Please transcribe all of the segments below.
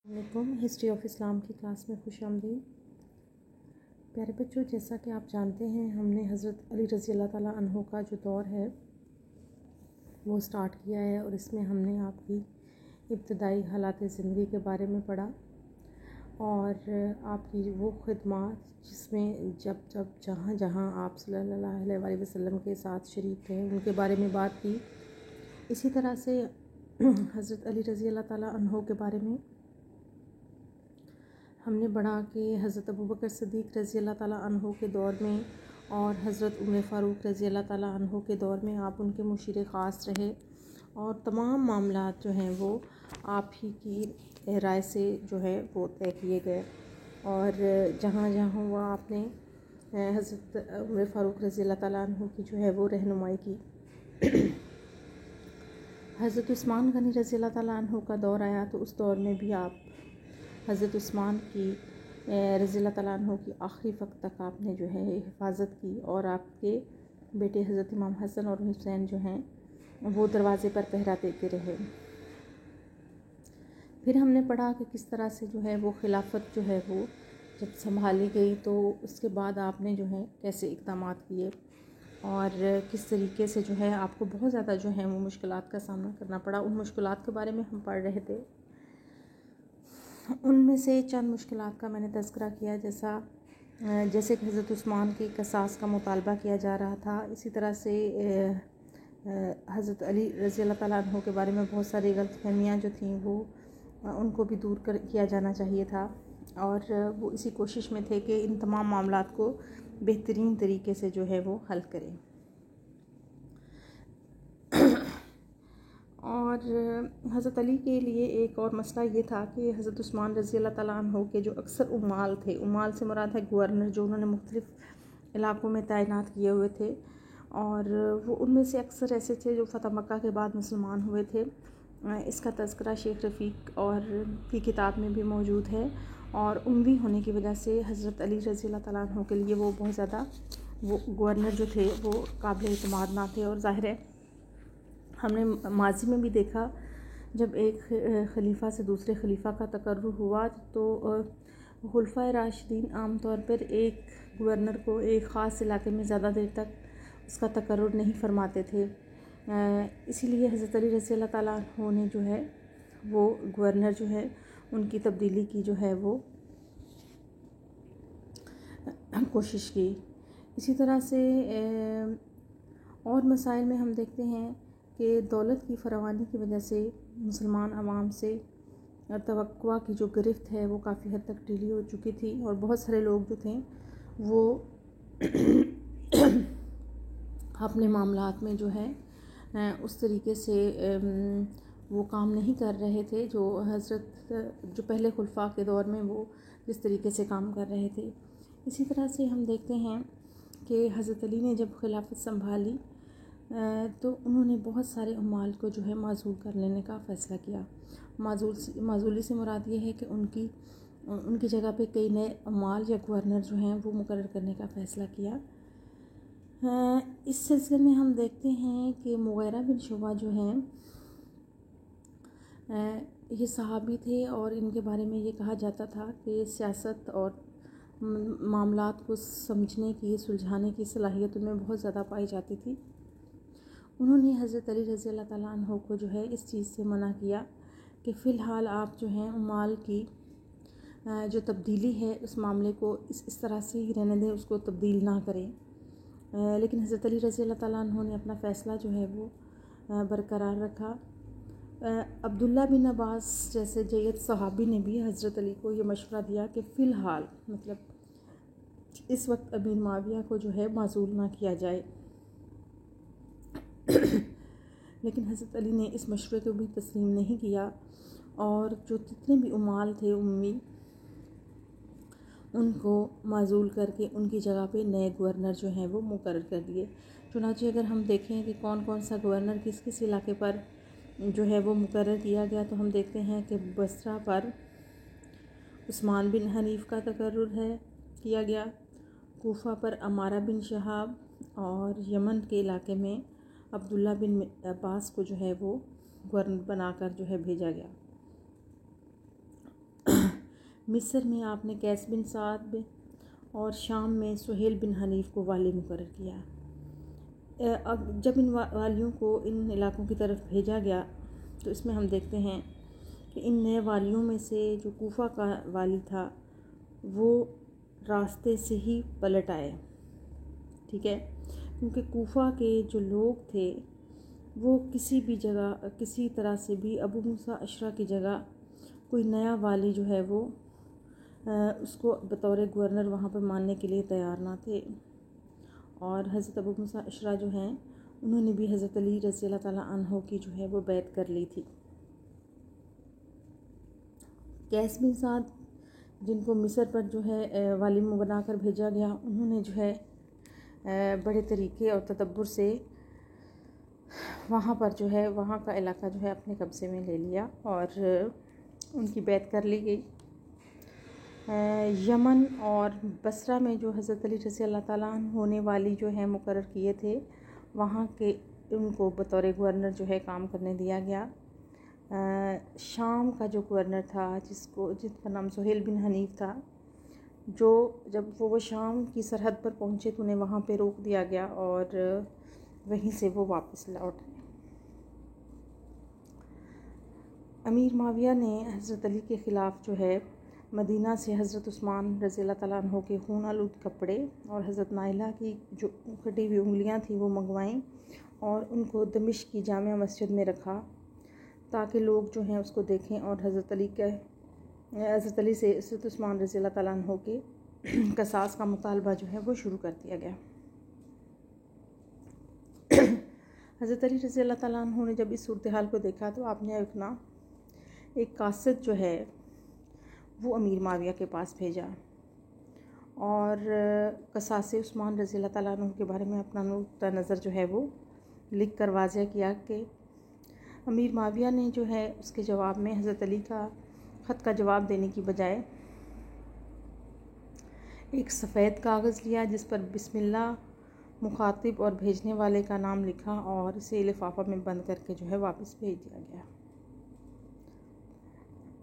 वालेकुम। History of Islam की class में खुश आमदीद। प्यारे बच्चों, जैसा कि आप जानते हैं हमने हज़रत अली रज़ी अल्लाह ताला अन्हो का जो दौर है वो स्टार्ट किया है और इसमें हमने आपकी इब्तदाई हालात ज़िंदगी के बारे में पढ़ा और आपकी वो खिदमत जिसमें जब जब जहाँ जहाँ आप सल्लल्लाहु अलैहि वसल्लम के साथ शरीक थे उनके बारे में बात की। इसी तरह से हज़रत अली रज़ी अल्लाह ताला अन्हो के बारे में हमने पढ़ा कि हज़रत अबू बकर सिद्दीक़ रज़ी अल्लाह ताला अन्हो के दौर में और हज़रत उमर फ़ारूक रज़ी अल्लाह ताला अन्हो के दौर में आप उनके मुशीर ख़ास रहे और तमाम मामलात जो हैं वो आप ही की राय से जो है वो तय किए गए और जहाँ जहाँ हुआ आपने हज़रत उमर फ़ारूक रज़ी अल्लाह ताला अन्हो की जो है वो रहनुमाई की। हज़रत उस्मान गनी रज़ी अल्लाह ताला अन्हो का दौर आया तो उस दौर में भी आप हज़रत उस्मान की रज़ी अल्लाह ताला अन्हो की आखिरी वक्त तक आपने जो है हिफाजत की और आपके बेटे हज़रत इमाम हसन और हुसैन जो हैं वो दरवाज़े पर पहरा देते रहे। फिर हमने पढ़ा कि किस तरह से जो है वो खिलाफत जो है वो जब संभाली गई तो उसके बाद आपने जो है कैसे इक़दाम किए और किस तरीके से जो है आपको बहुत ज़्यादा जो है वो मुश्किलात का सामना करना पड़ा। उन मुश्किलात के बारे में हम पढ़ रहे थे। उनमें से चंद मुश्किलात का मैंने तज़किरा किया, जैसे कि हज़रत उस्मान के क़सास का मुतालबा किया जा रहा था। इसी तरह से हज़रत अली रज़ी अल्लाह ताला अन्हो के बारे में बहुत सारी गलतफ़हमियाँ जो थीं वो उनको भी दूर किया जाना चाहिए था और वो इसी कोशिश में थे कि इन तमाम मामलात को बेहतरीन तरीके से जो है वो हल करें। और हज़रत अली के लिए एक और मसला ये था कि हज़रत उस्मान रज़ी अल्लाह ताला अन्हो के जो अक्सर उम्माल थे, उम्माल से मुराद है गवर्नर, जो उन्होंने मुख्तलिफ़ इलाक़ों में तैनात किए हुए थे और वो उनमें से अक्सर ऐसे थे जो फ़तह मक्का के बाद मुसलमान हुए थे। इसका तज़किरा शेख रफ़ीक और की किताब में भी मौजूद है और उम्मी होने की वजह से हज़रत अली रज़ी अल्लाह ताला अन्हो के लिए वो बहुत ज़्यादा वो गवर्नर जो थे वो काबिल एतमाद ना थे। और ज़ाहिर है हमने माजी में भी देखा जब एक खलीफा से दूसरे खलीफा का तकर्रुर हुआ तो खुलफाए राशिदीन आम तौर पर एक गवर्नर को एक ख़ास इलाके में ज़्यादा देर तक उसका तकर्रुर नहीं फरमाते थे। इसीलिए हज़रत अली रज़ी अल्लाह ताला अन्हो ने जो है वो गवर्नर जो है उनकी तब्दीली की जो है वो कोशिश की। इसी तरह से और मसाइल में हम देखते हैं कि दौलत की फरावानी की वजह से मुसलमान अवाम से तवक्कुआ की जो गिरफ्त है वो काफ़ी हद तक ढीली हो चुकी थी और बहुत सारे लोग जो थे वो अपने मामलात में जो है उस तरीके से वो काम नहीं कर रहे थे जो पहले खुलफा के दौर में वो जिस तरीके से काम कर रहे थे। इसी तरह से हम देखते हैं कि हज़रत अली ने जब खिलाफत संभाली तो उन्होंने बहुत सारे उम्माल को जो है माज़ूल कर लेने का फ़ैसला किया। माज़ूली से मुराद ये है कि उनकी जगह पे कई नए उम्माल या गवर्नर जो हैं वो मुकर्रर करने का फ़ैसला किया। इस सिलसिले में हम देखते हैं कि मुग़ीरा बिन शुबा जो हैं ये सहाबी थे और इनके बारे में ये कहा जाता था कि सियासत और मामलात को समझने की, सुलझाने की सलाहियत उनमें बहुत ज़्यादा पाई जाती थी। उन्होंने हज़रत अली रज़ी अल्लाह ताला अन्हो को जो है इस चीज़ से मना किया कि फ़िलहाल आप जो हैं उम्माल की जो तब्दीली है उस मामले को इस तरह से ही रहने दें, उसको तब्दील ना करें। लेकिन हज़रत अली रज़ी अल्लाह ताला अन्हो ने अपना फ़ैसला जो है वो बरकरार रखा। अब्दुल्ला बिन अब्बास जैसे जय्यद सहाबी ने भी हज़रत अली को ये मशवरा दिया कि फ़िलहाल मतलब इस वक्त अमीर मुआविया को जो है माज़ूल ना किया जाए। लेकिन हज़रत अली ने इस मशवरे को भी तस्लीम नहीं किया और जो जितने भी उम्माल थे उम्मी उनको माज़ूल करके उनकी जगह पे नए गवर्नर जो हैं वो मुकर्रर कर दिए। चुनांचे अगर हम देखें कि कौन कौन सा गवर्नर किस किस इलाके पर जो है वो मुकर्रर किया गया तो हम देखते हैं कि बसरा पर उस्मान बिन हनीफ़ का तकर्रुर किया गया, कूफ़ा पर अमारा बिन शहाब और यमन के इलाके में अब्दुल्ला बिन अब्बास को जो है वो गवर्नर बनाकर जो है भेजा गया। मिस्र में आपने कैस बिन साद और शाम में सुहेल बिन हनीफ को वाली मुकर्रर किया। अब जब इन वालियों को इन इलाकों की तरफ भेजा गया तो इसमें हम देखते हैं कि इन नए वालियों में से जो कूफा का वाली था वो रास्ते से ही पलट आए, ठीक है, क्योंकि कूफा के जो लोग थे वो किसी भी जगह किसी तरह से भी अबू मूसा अशरा की जगह कोई नया वाली जो है वो उसको बतौर गवर्नर वहाँ पर मानने के लिए तैयार ना थे। और हज़रत अबू मूसा अशरा जो हैं उन्होंने भी हज़रत अली रज़ी अल्लाह ताला अन्हो की जो है वो बैत कर ली थी। कैस बिन साद जिनको मिस्र पर जो है वाली बनाकर भेजा गया, उन्होंने जो है बड़े तरीके और तदब्बुर से वहाँ पर जो है वहाँ का इलाका जो है अपने कब्ज़े में ले लिया और उनकी बैत कर ली गई। यमन और बसरा में जो हज़रत अली रज़ी अल्लाह ताला अन्हु होने वाली जो है मुकर्रर किए थे, वहाँ के उनको बतौर गवर्नर जो है काम करने दिया गया। शाम का जो गवर्नर था जिसका नाम सुहेल बिन हनीफ था, जो जब वो शाम की सरहद पर पहुँचे तो उन्हें वहाँ पे रोक दिया गया और वहीं से वो वापस लौट आए। अमीर माविया ने हज़रत अली के ख़िलाफ़ जो है मदीना से हज़रत उस्मान रज़ी अल्लाह ताला अन्हु के खून आलूद कपड़े और हज़रत नाइला की जो कटी हुई उंगलियां थीं वो मंगवाईं और उनको दमिश्क की जामिया मस्जिद में रखा ताकि लोग जो हैं उसको देखें। और हज़रत अली से हज़रत उस्मान रज़ी अल्लाह ताला अन्हु के कसास का मुतालबा जो है वो शुरू कर दिया गया। हज़रत अली रज़ी अल्लाह ताला अन्हु ने जब इस सूरत हाल को देखा तो आपने एक कासिद जो है वो अमीर माविया के पास भेजा और कसास उस्मान रज़ी अल्लाह ताला अन्हु के बारे में अपना नुक्ता नज़र जो है वो लिख कर वाज़ह किया कि अमीर माविया ने जो है उसके जवाब में हज़रत अली का ख़त का जवाब देने की बजाय एक सफ़ेद कागज़ लिया जिस पर बिस्मिल्लाह मुखातिब और भेजने वाले का नाम लिखा और इसे लिफाफा में बंद करके जो है वापस भेज दिया गया।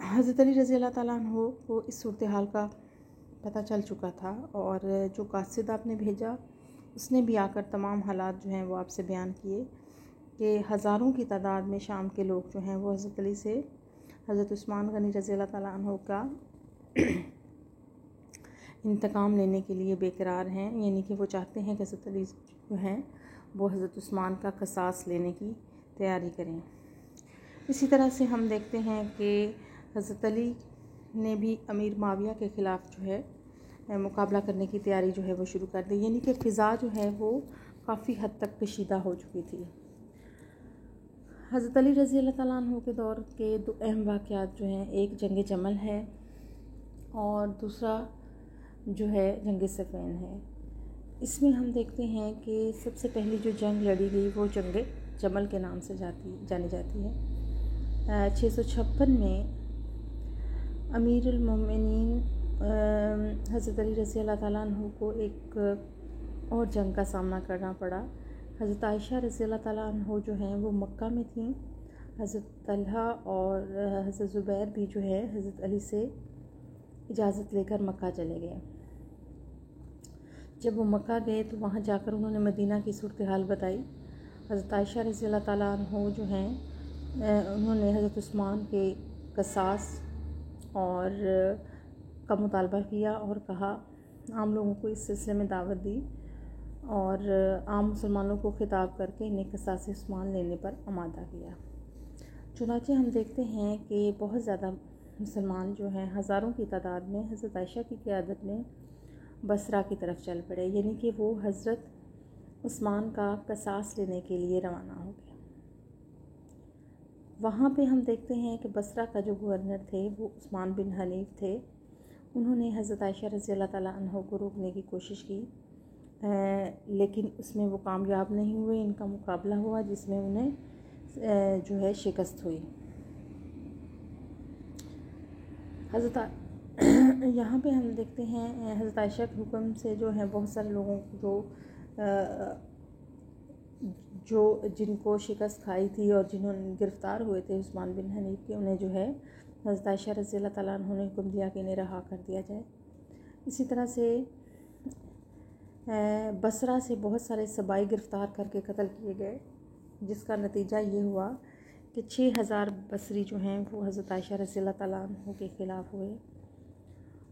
हज़रत अली रज़ी अल्लाह ताला अन्हु को इस सूरत हाल का पता चल चुका था और जो कासिद आपने भेजा उसने भी आकर तमाम हालात जो हैं वो आपसे बयान किए कि हज़ारों की तादाद में शाम के लोग जो हैं वो हज़रत अली से हज़रत उस्मान गनी रज़ी अल्लाह ताला अन्हु का इंतकाम लेने के लिए बेकरार हैं, यानी कि वो चाहते हैं कि हज़रत अली जो हैं वो हज़रत उस्मान का कसास लेने की तैयारी करें। इसी तरह से हम देखते हैं कि हज़रत अली ने भी अमीर माविया के ख़िलाफ़ जो है मुकाबला करने की तैयारी जो है वो शुरू कर दी, यानी कि फ़िज़ा जो है वो काफ़ी हद तक कशीदा हो चुकी थी। हज़रत अली रज़ी अल्लाह ताला अन्हु के दौर के दो अहम वाक़यात जो हैं, एक जंग जमल है और दूसरा जो है जंग सफ़ैन है। इसमें हम देखते हैं कि सबसे पहली जो जंग लड़ी गई वो जंग जमल के नाम से जानी जाती है। 656 में अमीरुल मोमिनीन हज़रत अली रज़ी अल्लाह ताला अन्हु को एक और जंग का सामना करना पड़ा। हज़रत आयशा रज़ी अल्लाह ताला अन्हु जो हैं वो मक्का में थीं। हज़रत तलहा और हज़रत ज़ुबैर भी जो है हज़रत अली से इजाज़त लेकर मक्का चले गए। जब वो मक्का गए तो वहाँ जाकर उन्होंने मदीना की सूरत हाल बताई। हज़रत आयशा रज़ी अल्लाह ताला अन्हु जो हैं उन्होंने हज़रत उस्मान के कसास और का मुतालबा किया और कहा, आम लोगों को इस सिलसिले में दावत दी और आम मुसलमानों को खिताब करके इन्हें कसास उस्मान लेने पर आमादा किया। चुनांचे हम देखते हैं कि बहुत ज़्यादा मुसलमान जो हैं हज़ारों की तादाद में हज़रत आयशा की क़यादत में बसरा की तरफ चल पड़े, यानी कि वो हज़रत उस्मान का कसास लेने के लिए रवाना हो गए। वहाँ पे हम देखते हैं कि बसरा का जो गवर्नर थे वो उस्मान बिन हनीफ थे। उन्होंने हज़रत आयशा रज़ी अल्लाह ताला अन्हा को रोकने की कोशिश की, लेकिन उसमें वो कामयाब नहीं हुए। इनका मुकाबला हुआ जिसमें उन्हें जो है शिकस्त हुई। यहाँ पे हम देखते हैं हज़रत आयशा के हुक्म से जो है बहुत सारे लोगों को जिनको शिकस्त खाई थी और जिन्होंने गिरफ़्तार हुए थे उस्मान बिन हनीफ के, उन्हें जो है हज़रत आयशा रज़ियल्लाहु तआला अन्हा ने हुक्म दिया कि इन्हें रहा कर दिया जाए। इसी तरह से बसरा से बहुत सारे सबाई गिरफ़्तार करके कत्ल किए गए, जिसका नतीजा ये हुआ कि 6000 बसरी जो हैं वो हज़रत आयशा रज़ियल्लाहु तआला अन्हा के ख़िलाफ़ हुए।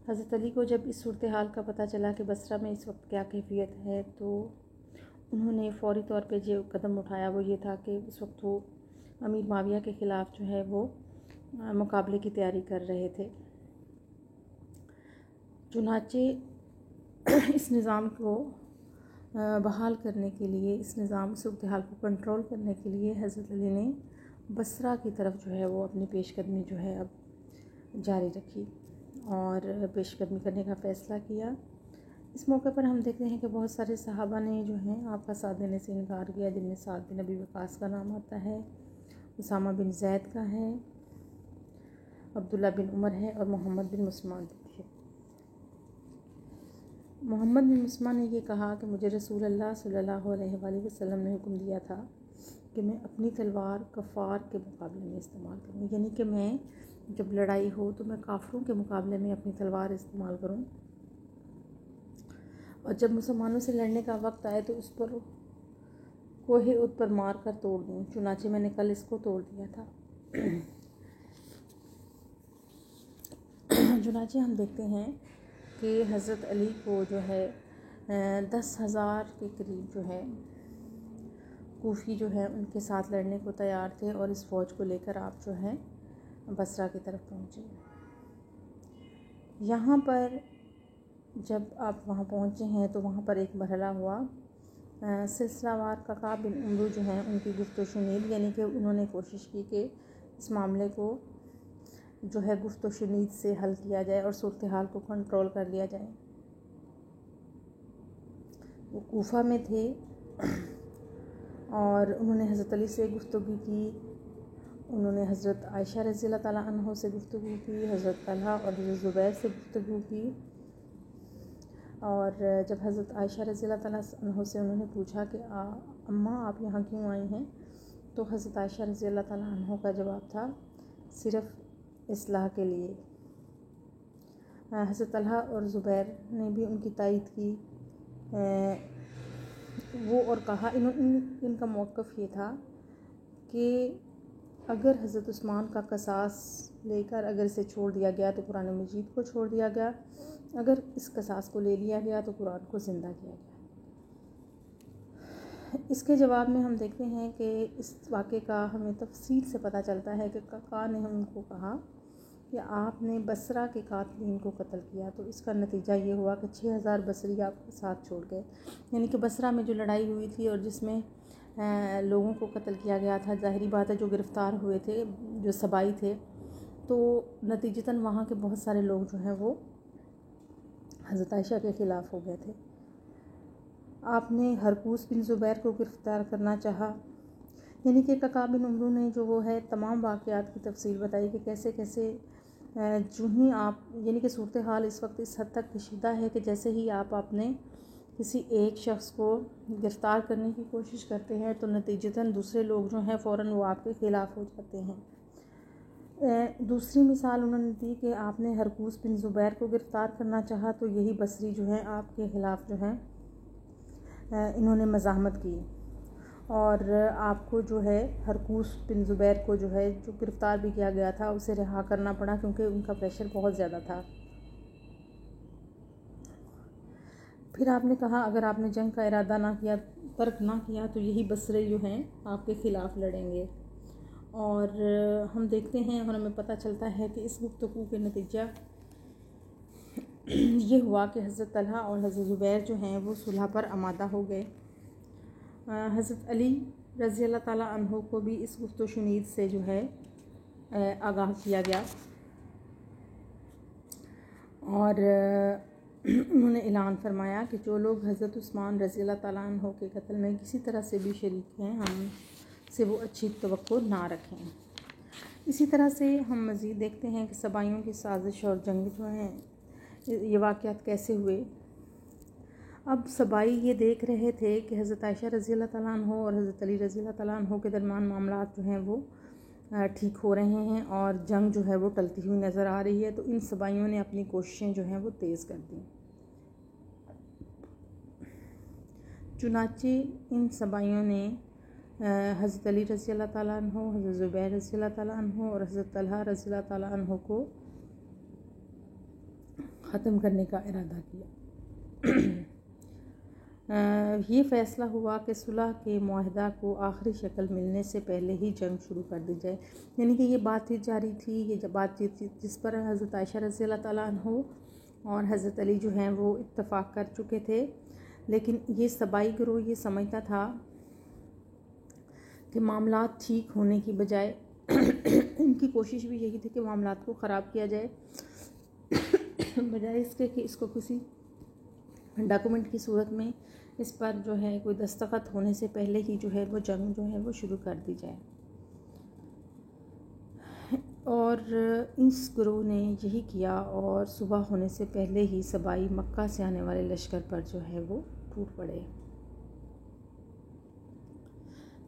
हज़रत अली को जब इस सूरत हाल का पता चला कि बसरा में इस वक्त क्या कैफियत है, तो उन्होंने फ़ौरी तौर पे जो कदम उठाया वो ये था कि उस वक्त वो अमीर माविया के ख़िलाफ़ जो है वो मुकाबले की तैयारी कर रहे थे। चुनाचे इस निज़ाम को बहाल करने के लिए, इस निज़ाम सूरत हाल को कंट्रोल करने के लिए हज़रत अली ने बसरा की तरफ जो है वो अपनी पेशकदमी जो है अब जारी रखी और पेशकदमी करने का फ़ैसला किया। इस मौके पर हम देखते हैं कि बहुत सारे सहाबा ने जो हैं आपका साथ देने से इनकार किया, जिनमें साद बिन अबी वक़ास का नाम आता है, उसामा बिन ज़ैद का है, अब्दुल्ला बिन उमर है और मोहम्मद बिन मुस्मा भी है। मोहम्मद बिन मुस्मा ने ये कहा कि मुझे रसूल अल्लाह सल्लल्लाहु अलैहि वसल्लम ने हुक्म दिया था कि मैं अपनी तलवार कफ़ार के मुकाबले में इस्तेमाल करूँ, यानी कि मैं जब लड़ाई हो तो मैं काफ़िरों के मुकाबले में अपनी तलवार इस्तेमाल करूँ, और जब मुसलमानों से लड़ने का वक्त आए तो उस पर कोहे उद पर मार कर तोड़ दूँ। चुनाचे मैंने कल इसको तोड़ दिया था। चुनाचे हम देखते हैं कि हज़रत अली को जो है 10,000 के करीब जो है कूफ़ी जो है उनके साथ लड़ने को तैयार थे, और इस फ़ौज को लेकर आप जो है बसरा की तरफ पहुँचे। यहाँ पर जब आप वहाँ पहुँचे हैं तो वहाँ पर एक मरहला हुआ, सिलसिलावार ककाब बिन उमरू जो हैं उनकी गुफ्तो शुनीद, यानी कि उन्होंने कोशिश की कि इस मामले को जो है गुफ्तो शुनीद से हल किया जाए और सूरत हाल को कंट्रोल कर लिया जाए। वो कूफा में थे और उन्होंने हज़रत अली से गुफ्तगू की, उन्होंने हज़रत आयशा रज़ियल्लाहु तआला अन्हा से गुफ्तगू की, हज़रत तलहा और हज़रत ज़ुबैर से गुफ्तगू की। और जब हज़रत आयशा रज़ियल्लाहु तआला अन्हा से उन्होंने पूछा कि अम्मा आप यहाँ क्यों आई हैं, तो हज़रत आयशा रज़ियल्लाहु तआला अन्हा का जवाब था सिर्फ़ इस्लाह के लिए। हज़रत तलहा और ज़ुबैर ने भी उनकी तायीद की वो, और कहा इनका मौक़िफ़ ये था कि अगर हज़रत उस्मान का क़सास लेकर अगर इसे छोड़ दिया गया तो कुरान मजीद को छोड़ दिया गया, अगर इस क़सास को ले लिया गया तो कुरान को ज़िंदा किया गया। इसके जवाब में हम देखते हैं कि इस वाक़े का हमें तफसील से पता चलता है कि काका ने उनको कहा कि आपने बसरा के कातिलीन को कत्ल किया, तो इसका नतीजा ये हुआ कि 6000 बसरी आपके साथ छोड़ गए। यानी कि बसरा में जो लड़ाई हुई थी और जिसमें लोगों को कत्ल किया गया था, ज़ाहिरी बात है जो गिरफ़्तार हुए थे, जो सबाई थे, तो नतीजतन वहाँ के बहुत सारे लोग जो हैं वो हज़रत आयशा के ख़िलाफ़ हो गए थे। आपने हरकूस बिन ज़ुबैर को गिरफ़्तार करना चाहा, यानी कि ककाब बिन उमरू ने जो वो है तमाम वाक़यात की तफसील बताई कि कैसे कैसे जो ही आप, यानी कि सूरत हाल इस वक्त इस हद तक कशीदा है कि जैसे ही आप अपने किसी एक शख्स को गिरफ़्तार करने की कोशिश करते हैं तो नतीजतन दूसरे लोग जो हैं फ़ौरन वो आपके ख़िलाफ़ हो जाते हैं। दूसरी मिसाल उन्होंने दी कि आपने हरकूस बिन ज़ुबैर को गिरफ़्तार करना चाहा, तो यही बसरी जो है आपके ख़िलाफ़ जो है इन्होंने मज़ाहमत की, और आपको जो है हरकूस बिन ज़ुबैर को जो है जो गिरफ़्तार भी किया गया था उसे रिहा करना पड़ा, क्योंकि उनका प्रेशर बहुत ज़्यादा था। फिर आपने कहा अगर आपने जंग का इरादा ना किया, तर्क ना किया, तो यही बसरे जो हैं आपके ख़िलाफ़ लड़ेंगे। और हम देखते हैं और हमें पता चलता है कि इस गुफ्तगू के नतीजा ये हुआ कि हज़रत तलहा और हज़रत ज़ुबैर जो हैं वो सुलह पर आमादा हो गए। हज़रत अली रज़ियल्लाहु ताला अन्हु को भी इस गुफ्तो शुनीद से जो है आगाह किया गया, और उन्होंने ऐलान फरमाया कि जो लोग हज़रत उस्मान रज़ियल्लाहु ताला अन्हु के कत्ल में किसी तरह से भी शरीक हैं, हम से वो अच्छी तवक्को ना रखें। इसी तरह से हम मज़ीद देखते हैं कि सबाइयों की साजिश और जंग जो हैं ये वाक़यात कैसे हुए। अब सबाई ये देख रहे थे कि हज़रत आयशा रज़ियल्लाहु ताला अन्हा और हज़रत अली रज़ियल्लाहु ताला अन्हा के दरमियान मामलात जो हैं वो ठीक हो रहे हैं और जंग जो है वो टलती हुई नज़र आ रही है। तो इन सबाइयों ने अपनी कोशिशें जो हैं वो तेज़ कर दी। चुनाचे इन सबाइयों ने हज़रत अली रज़ी अल्लाह ताला अन्हु, हज़रत ज़ुबैर रज़ी अल्लाह ताला अन्हु और हज़रत तलहा रज़ी अल्लाह ताला अन्हु को ख़त्म करने का इरादा किया। ये फ़ैसला हुआ कि सुलह के मुआहदा को आखिरी शक्ल मिलने से पहले ही जंग शुरू कर दी जाए। यानी कि ये बातचीत जारी थी, ये जब बातचीत थी जिस पर हज़रत आयशा रज़ी अल्लाह ताला अन्हु और हज़रत अली जो हैं वो इत्तफ़ाक़ कर चुके थे। लेकिन ये सबाई गिरोह ये समझता था कि मामलात ठीक होने की बजाय इनकी कोशिश भी यही थी कि मामलात को ख़राब किया जाए, बजाय इसके कि इसको किसी डॉक्यूमेंट की सूरत में इस पर जो है कोई दस्तखत होने से पहले ही जो है वो जंग जो है वो शुरू कर दी जाए। और इस गिरोह ने यही किया और सुबह होने से पहले ही सबाई मक्का से आने वाले लश्कर पर जो है वो टूट पड़े।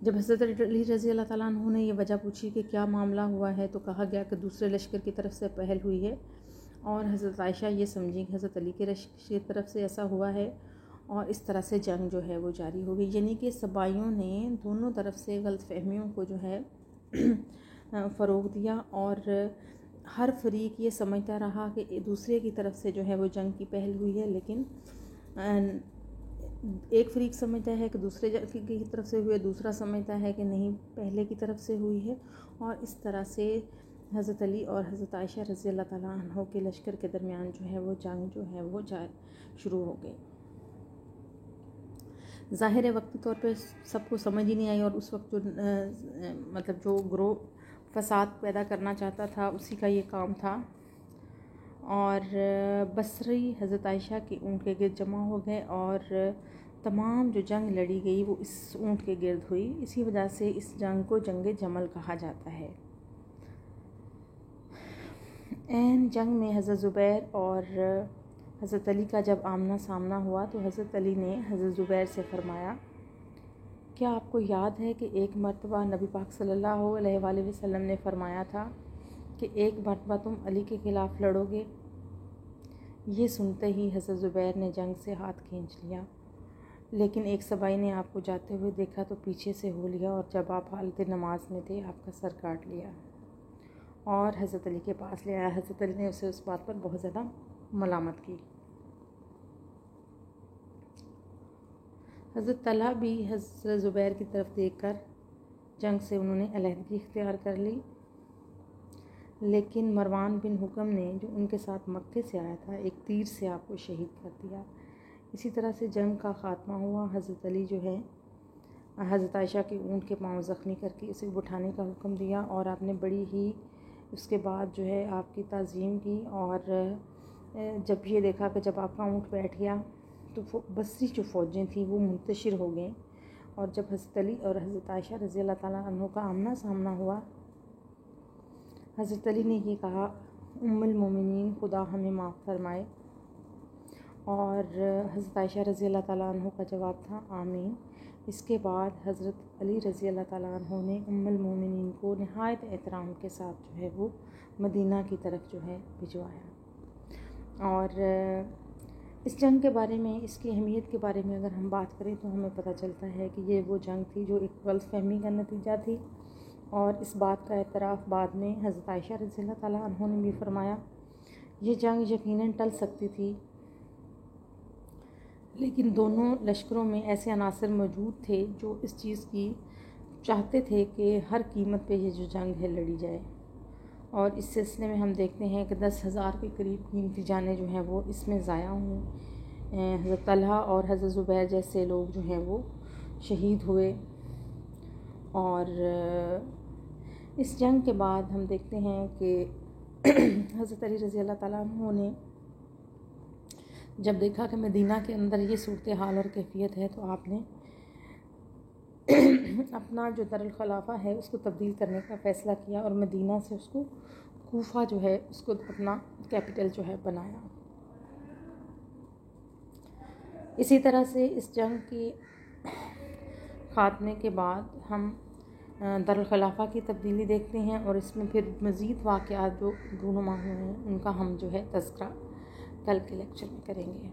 जब हज़रत अली रज़ी अल्लाह ताला अन्हु ने ये वजह पूछी कि क्या मामला हुआ है, तो कहा गया कि दूसरे लश्कर की तरफ से पहल हुई है। और हज़रत आयशा ये समझी कि हज़रत अली के लश्कर की तरफ से ऐसा हुआ है और इस तरह से जंग जो है वो जारी हो गई। यानी कि सबाइयों ने दोनों तरफ से गलतफ़हमियों को जो है फ़रोग़ दिया और हर फरीक ये समझता रहा कि दूसरे की तरफ से जो है वो जंग की पहल हुई है, लेकिन एक फरीक समझता है कि दूसरे की तरफ से हुई है, दूसरा समझता है कि नहीं पहले की तरफ से हुई है। और इस तरह से हज़रत अली और हज़रत आयशा रज़ी अल्लाह ताला अन्हो के लश्कर के दरमियान जो है वो जंग जो है वो शुरू हो गई। ज़ाहिर है वक्ती तौर पे सबको समझ ही नहीं आई और उस वक्त जो मतलब जो ग्रोह फसाद पैदा करना चाहता था उसी का ये काम था। और बसरी हज़रत आयशा के ऊँट के गिर्द जमा हो गए और तमाम जो जंग लड़ी गई वो इस ऊँट के गिर्द हुई। इसी वजह से इस जंग को जंग जमल कहा जाता है। ऐन जंग में हज़रत ज़ुबैर और हज़रत अली का जब आमना सामना हुआ तो हज़रत अली ने हज़रत ज़ुबैर से फ़रमाया, क्या आपको याद है कि एक मरतबा नबी पाक सल्लल्लाहु अलैहि वसल्लम ने फ़रमाया था कि एक मरतबा तुम अली के ख़िलाफ़ लड़ोगे। ये सुनते ही हज़रत ज़ुबैर ने जंग से हाथ खींच लिया, लेकिन एक सबाई ने आपको जाते हुए देखा तो पीछे से हो लिया और जब आप हालत नमाज में थे आपका सर काट लिया और हज़रत अली के पास ले आया। हज़रत अली ने उसे उस बात पर बहुत ज़्यादा मलामत की। हज़रत तलहा भी हज़रत ज़ुबैर की तरफ देखकर जंग से उन्होंने अलहदगी इख्तियार कर ली, लेकिन मरवान बिन हुक्म ने जो उनके साथ मक्के से आया था एक तीर से आपको शहीद कर दिया। इसी तरह से जंग का ख़ात्मा हुआ। हज़रत अली जो है हज़रत आयशा के ऊँट के पाँव ज़ख्मी करके उसे उठाने का हुक्म दिया और आपने बड़ी ही उसके बाद जो है आपकी ताज़ीम की। और जब ये देखा कि जब आपका ऊँट बैठ गया तो बसरी जो फ़ौजें थी वो मुंतशिर हो गईं। और जब हज़रत अली और हज़रत आयशा रज़ी अल्लाह ताला अन्हु का आमना सामना हुआ, हज़रत अली ने ये कहा, उम्मुल मोमिनीन खुदा हमें माफ़ फरमाए। और हज़रत आयशा रज़ी अल्लाह ताला अन्हु का जवाब था आमीन। इसके बाद हज़रत अली रज़ी अल्लाह ताला अन्हु ने उम्मुल मोमिनीन को नहायत एहतराम के साथ जो है वो मदीना की तरफ जो है भिजवाया। और इस जंग के बारे में, इसकी अहमियत के बारे में अगर हम बात करें तो हमें पता चलता है कि ये वो जंग थी जो एक गलतफ़हमी का नतीजा थी। और इस बात का एतराफ़ बाद में हज़रत आयशा रज़ी अल्लाह ताला अन्हा ने भी फ़रमाया, ये जंग यकीनन टल सकती थी, लेकिन दोनों लश्करों में ऐसे अनासर मौजूद थे जो इस चीज़ की चाहते थे कि हर कीमत पे ये जो जंग है लड़ी जाए। और इस सिलसिले में हम देखते हैं कि 10,000 के करीब कीमती जानें जो हैं वो इसमें ज़ाया हुई। हज़रत तलहा और हज़रत ज़ुबैर जैसे लोग जो हैं वो शहीद हुए। और इस जंग के बाद हम देखते हैं कि हज़रत अली रज़ी अल्लाह ताला अन्हु ने जब देखा कि मदीना के अंदर ये सूरत हाल और कैफियत है तो आपने अपना जो दरुल खिलाफा है उसको तब्दील करने का फ़ैसला किया और मदीना से उसको कूफा जो है उसको अपना कैपिटल जो है बनाया। इसी तरह से इस जंग के ख़ात्मे के बाद हम दारुल खिलाफा की तब्दीली देखते हैं और इसमें फिर मज़ीद वाक़यात जो रूनुमा हुए हैं उनका हम जो है तज़किरा कल के लेक्चर में करेंगे।